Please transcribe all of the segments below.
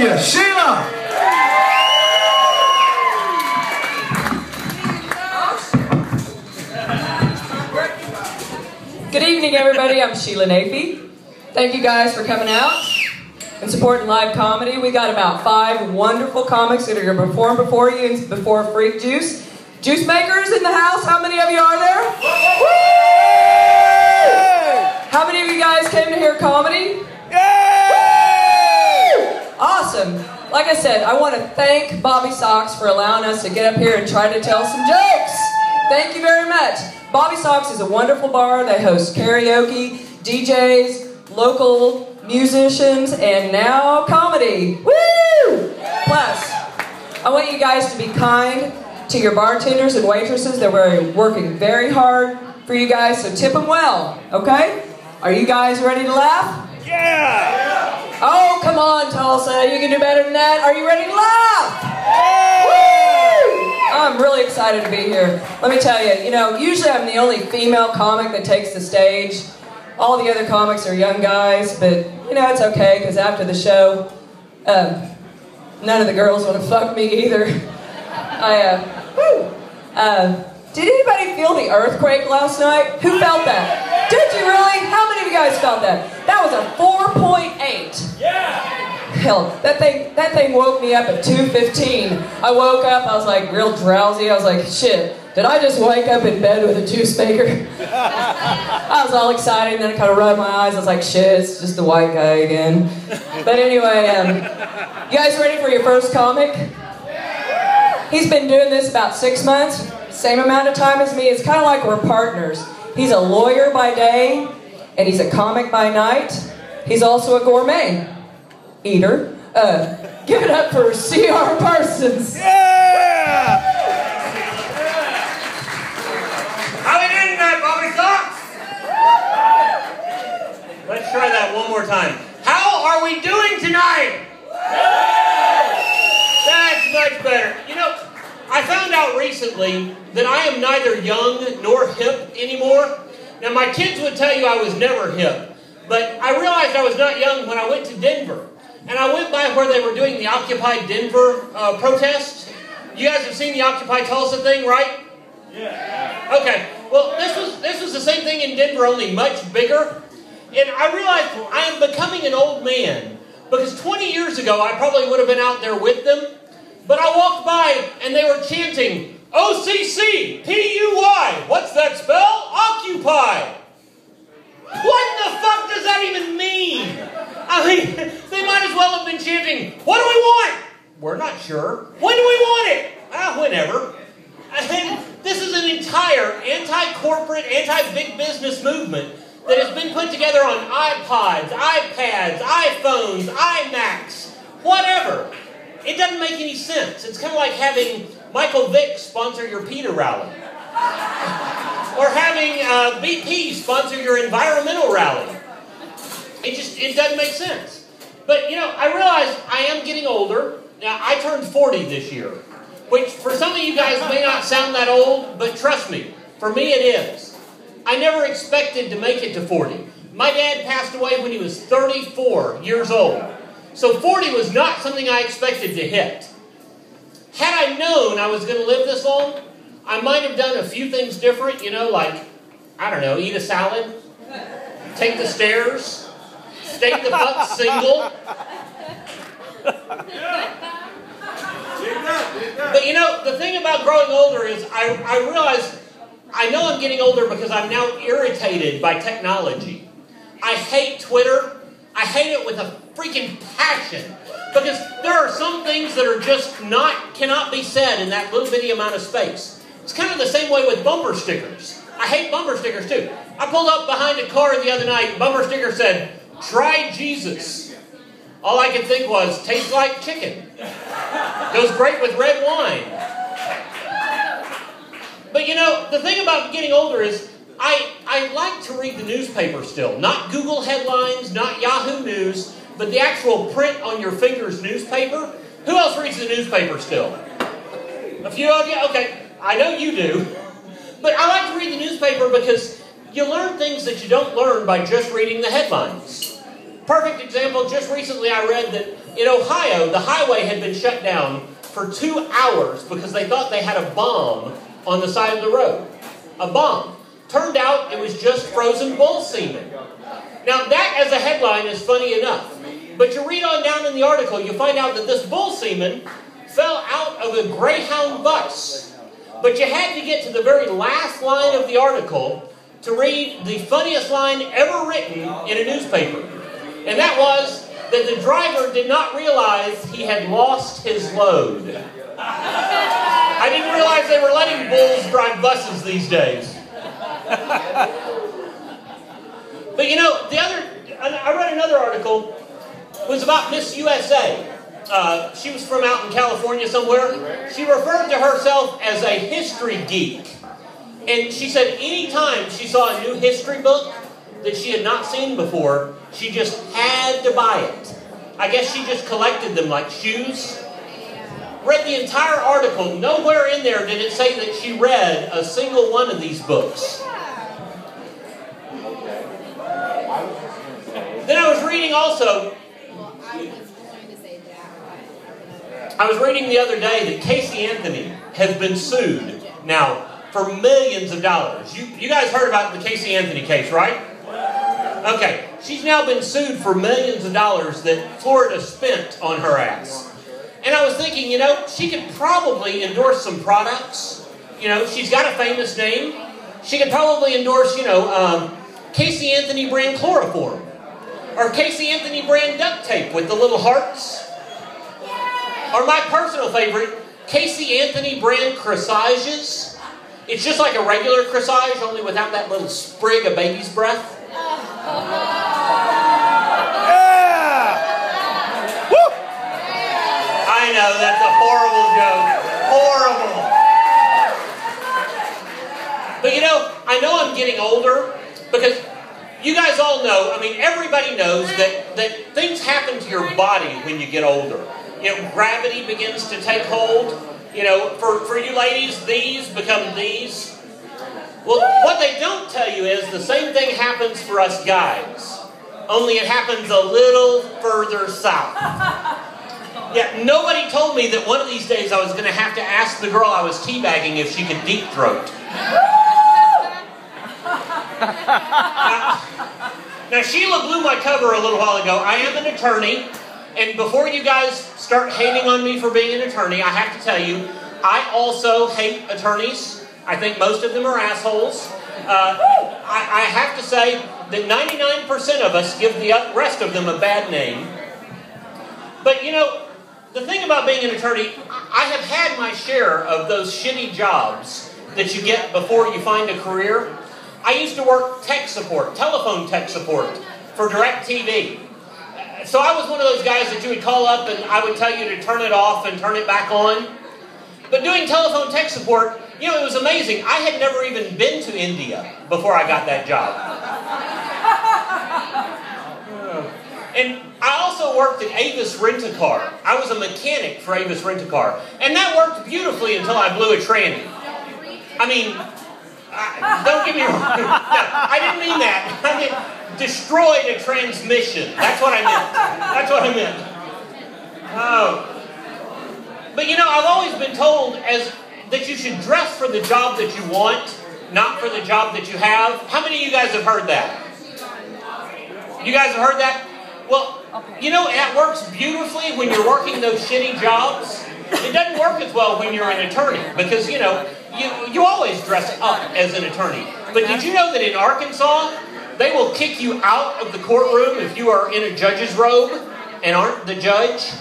you, Sheila. Good evening, everybody. I'm Sheila Naifeh. Thank you guys for coming out and supporting live comedy. We got about 5 wonderful comics that are going to perform before you and before Freak Juice. Juice makers in the house, how many of you are there? Woo! How many of you guys came to hear comedy? Awesome. Like I said, I want to thank Bobby Sox for allowing us to get up here and try to tell some jokes. Thank you very much. Bobby Sox is a wonderful bar. They host karaoke, DJs, local musicians, and now comedy. Woo! Plus, I want you guys to be kind to your bartenders and waitresses. They're working very hard for you guys, so tip them well, okay? Are you guys ready to laugh? Yeah! Oh, come on, Tulsa. You can do better than that. Are you ready to laugh? Woo! I'm really excited to be here. Let me tell you, usually I'm the only female comic that takes the stage. All the other comics are young guys, but, it's okay, because after the show, none of the girls want to fuck me either. Did anybody feel the earthquake last night? Who felt that? Did you really? How many of you guys felt that? That was a 4.8. Yeah! Hell, that thing woke me up at 2:15. I woke up, I was like real drowsy. I was like, shit, did I just wake up in bed with a juice maker? I was all excited, and then I kind of rubbed my eyes. I was like, shit, it's just the white guy again. But anyway, you guys ready for your first comic? He's been doing this about 6 months, same amount of time as me. It's kind of like we're partners. He's a lawyer by day, and he's a comic by night. He's also a gourmet eater. Give it up for C.R. Parsons. Yeah! How we doing tonight, Bobby Sox? Let's try that one more time. How are we doing tonight? That's much better. I found out recently that I am neither young nor hip anymore. Now, my kids would tell you I was never hip, but I realized I was not young when I went to Denver. And I went by where they were doing the Occupy Denver protest. You guys have seen the Occupy Tulsa thing, right? Yeah. Okay. Well, this was the same thing in Denver, only much bigger. And I realized I am becoming an old man, because 20 years ago I probably would have been out there with them. But I walked by and they were chanting, O-C-C-P-U-Y. What's that spell? Occupy. What the fuck does that even mean? I mean, they might as well have been chanting, what do we want? We're not sure. When do we want it? Whenever. And this is an entire anti-corporate, anti-big business movement that has been put together on iPods, iPads, iPhones, iMacs, whatever. It doesn't make any sense. It's kind of like having Michael Vick sponsor your PETA rally. Or having BP sponsor your environmental rally. It doesn't make sense. But, I realize I am getting older. Now, I turned 40 this year. Which, for some of you guys, may not sound that old, but trust me, for me it is. I never expected to make it to 40. My dad passed away when he was 34 years old. So 40 was not something I expected to hit. Had I known I was going to live this long, I might have done a few things different, like, I don't know, eat a salad, take the stairs, stay the fuck single. But the thing about growing older is I realize I know I'm getting older because I'm now irritated by technology. I hate Twitter. I hate it with a freaking passion, because there are some things that are just cannot be said in that little bitty amount of space. It's kind of the same way with bumper stickers. I hate bumper stickers too. I pulled up behind a car the other night, bumper sticker said, "Try Jesus." All I could think was, tastes like chicken. Goes great with red wine. But the thing about getting older is, I like to read the newspaper still. Not Google headlines, not Yahoo News, but the actual print on your fingers newspaper. Who else reads the newspaper still? A few of you? Okay, I know you do. But I like to read the newspaper because you learn things that you don't learn by just reading the headlines. Perfect example, just recently I read that In Ohio, the highway had been shut down for 2 hours because they thought they had a bomb on the side of the road. A bomb. Turned out it was just frozen bull semen. Now that as a headline is funny enough. But you read on down in the article, you find out that this bull semen fell out of a Greyhound bus. But you had to get to the very last line of the article to read the funniest line ever written in a newspaper. And that was that the driver did not realize he had lost his load. I didn't realize they were letting bulls drive buses these days. But you know, I read another article. It was about Miss USA. She was from out in California somewhere. She referred to herself as a history geek. And she said anytime she saw a new history book that she had not seen before, she just had to buy it. I guess she just collected them like shoes. Read the entire article. Nowhere in there did it say that she read a single one of these books. Then I was reading also, I was reading the other day that Casey Anthony has been sued now for millions of dollars. You guys heard about the Casey Anthony case, right? Okay, she's now been sued for millions of dollars that Florida spent on her ass. And I was thinking, you know, she could probably endorse some products. You know, she's got a famous name. She could probably endorse, you know, Casey Anthony brand chloroform. Or Casey Anthony brand duct tape with the little hearts. Or my personal favorite, Casey Anthony brand corsages. It's just like a regular corsage, only without that little sprig of baby's breath. Yeah! Woo! I know, that's a horrible joke. Horrible. But you know I'm getting older because you guys all know, I mean, everybody knows that things happen to your body when you get older. You know, gravity begins to take hold. You know, for you ladies, these become these. Well, what they don't tell you is the same thing happens for us guys. Only it happens a little further south. Yeah, nobody told me that one of these days I was going to have to ask the girl I was teabagging if she could deep throat. Now, Sheila blew my cover a little while ago. I am an attorney. And before you guys start hating on me for being an attorney, I have to tell you, I also hate attorneys. I think most of them are assholes. I have to say that 99% of us give the rest of them a bad name. But you know, the thing about being an attorney, I have had my share of those shitty jobs that you get before you find a career. I used to work tech support, telephone tech support for DirecTV. So I was one of those guys that you would call up and I would tell you to turn it off and turn it back on. But doing telephone tech support, you know, it was amazing. I had never even been to India before I got that job. And I also worked at Avis Rent-A-Car. I was a mechanic for Avis Rent-A-Car. And that worked beautifully until I blew a tranny. I mean, don't get me wrong. No, I didn't mean that. I mean, destroyed a transmission. That's what I meant. That's what I meant. Oh. But you know, I've always been told that you should dress for the job that you want, not for the job that you have. How many of you guys have heard that? You guys have heard that? Well, you know, that works beautifully when you're working those shitty jobs. It doesn't work as well when you're an attorney because, you know, you always dress up as an attorney. But did you know that in Arkansas, they will kick you out of the courtroom if you are in a judge's robe and aren't the judge?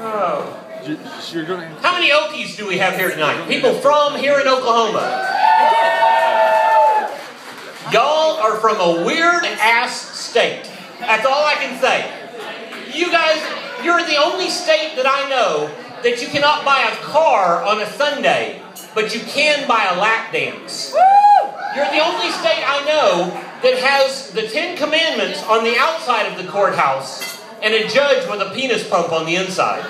Oh. How many Okies do we have here tonight? People from here in Oklahoma. Y'all are from a weird-ass state. That's all I can say. You guys, you're the only state that I know that you cannot buy a car on a Sunday, but you can buy a lap dance. You're the only state I know that has the 10 Commandments on the outside of the courthouse and a judge with a penis pump on the inside.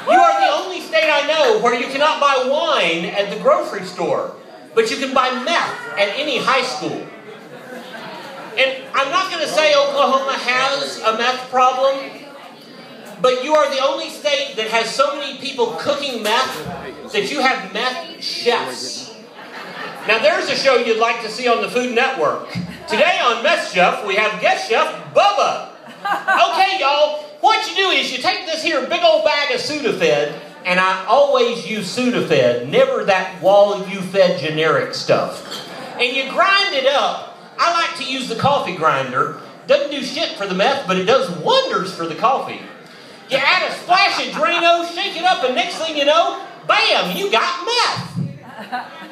You are the only state I know where you cannot buy wine at the grocery store, but you can buy meth at any high school. And I'm not going to say Oklahoma has a meth problem, but you are the only state that has so many people cooking meth that you have meth chefs. Now there's a show you'd like to see on the Food Network. Today on Meth Chef, we have guest chef Bubba. Okay, y'all, what you do is you take this here big old bag of Sudafed, and I always use Sudafed, never that Wall-U-Fed generic stuff. And you grind it up. I like to use the coffee grinder. Doesn't do shit for the meth, but it does wonders for the coffee. You add a splash of Drano, shake it up, and next thing you know, bam, you got meth.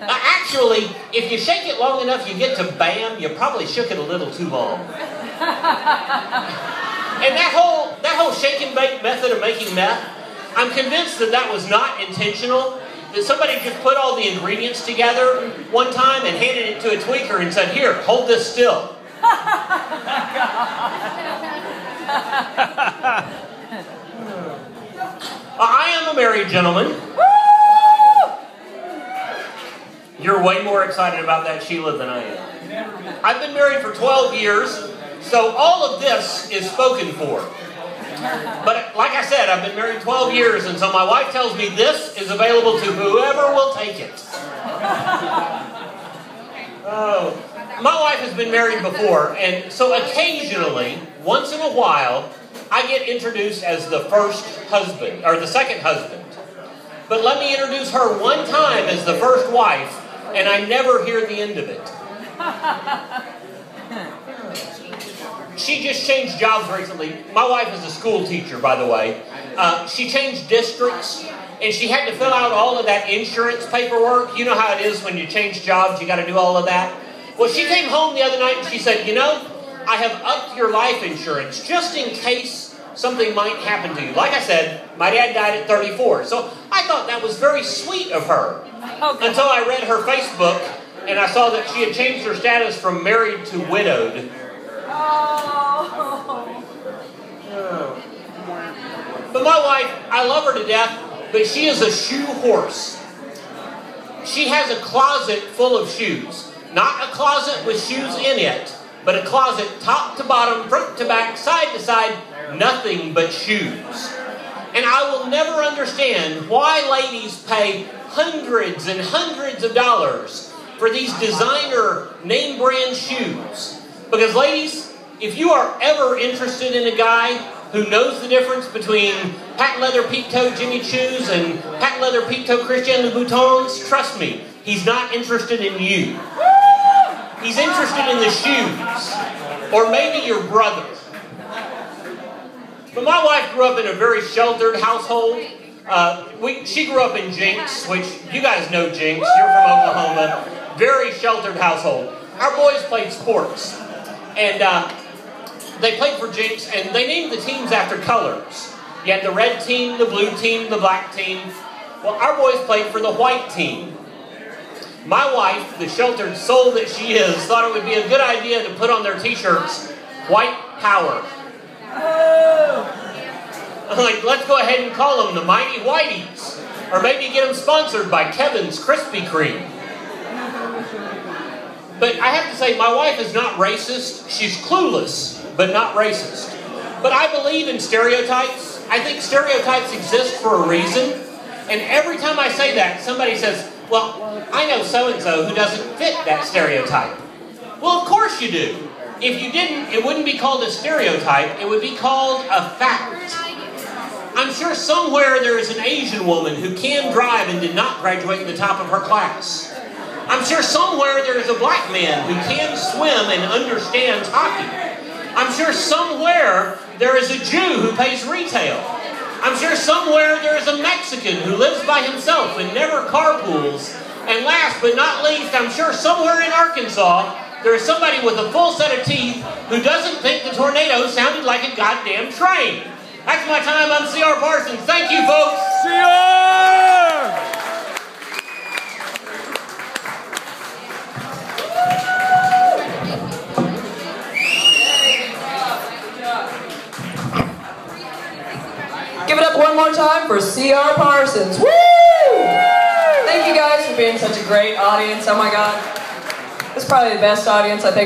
Actually, if you shake it long enough, you get to bam, you probably shook it a little too long. And that whole shake and bake method of making meth, I'm convinced that that was not intentional. That somebody just put all the ingredients together one time and handed it to a tweaker and said, "Here, hold this still." I am a married gentleman. You're way more excited about that, Sheila, than I am. I've been married for 12 years, so all of this is spoken for. But like I said, I've been married 12 years, and so my wife tells me this is available to whoever will take it. Oh, my wife has been married before, and so occasionally, once in a while, I get introduced as the first husband, or the second husband. But let me introduce her one time as the first wife, and I never hear the end of it. She just changed jobs recently. My wife is a school teacher, by the way. She changed districts, and she had to fill out all of that insurance paperwork. You know how it is when you change jobs, you got to do all of that. Well, she came home the other night and she said, "You know, I have upped your life insurance just in case something might happen to you." Like I said, my dad died at 34, so I thought that was very sweet of her. Until I read her Facebook, and I saw that she had changed her status from married to widowed. But my wife, I love her to death, but she is a shoe horse. She has a closet full of shoes. Not a closet with shoes in it, but a closet top to bottom, front to back, side to side, nothing but shoes. And I will never understand why ladies pay hundreds and hundreds of dollars for these designer name brand shoes. Because ladies, if you are ever interested in a guy who knows the difference between patent leather peep-toe Jimmy Choos and patent leather peep-toe Christian Louboutins, trust me, he's not interested in you. He's interested in the shoes. Or maybe your brother. But my wife grew up in a very sheltered household. She grew up in Jinx, which you guys know Jinx. You're from Oklahoma. Very sheltered household. Our boys played sports. And they played for Jinx, and they named the teams after colors. You had the red team, the blue team, the black team. Well, our boys played for the white team. My wife, the sheltered soul that she is, thought it would be a good idea to put on their t-shirts, "White Power." Like, let's go ahead and call them the Mighty Whiteys. Or maybe get them sponsored by Kevin's Krispy Kreme. But I have to say, my wife is not racist. She's clueless, but not racist. But I believe in stereotypes. I think stereotypes exist for a reason. And every time I say that, somebody says, "Well, I know so-and-so who doesn't fit that stereotype." Well, of course you do. If you didn't, it wouldn't be called a stereotype. It would be called a fact. I'm sure somewhere there is an Asian woman who can drive and did not graduate in the top of her class. I'm sure somewhere there is a black man who can swim and understands hockey. I'm sure somewhere there is a Jew who pays retail. I'm sure somewhere there is a Mexican who lives by himself and never carpools. And last but not least, I'm sure somewhere in Arkansas there is somebody with a full set of teeth who doesn't think the tornado sounded like a goddamn train. That's my time. I'm C.R. Parsons. Thank you, folks. C.R. Give it up one more time for C.R. Parsons. Woo! Thank you guys for being such a great audience. Oh my God. This is probably the best audience I think.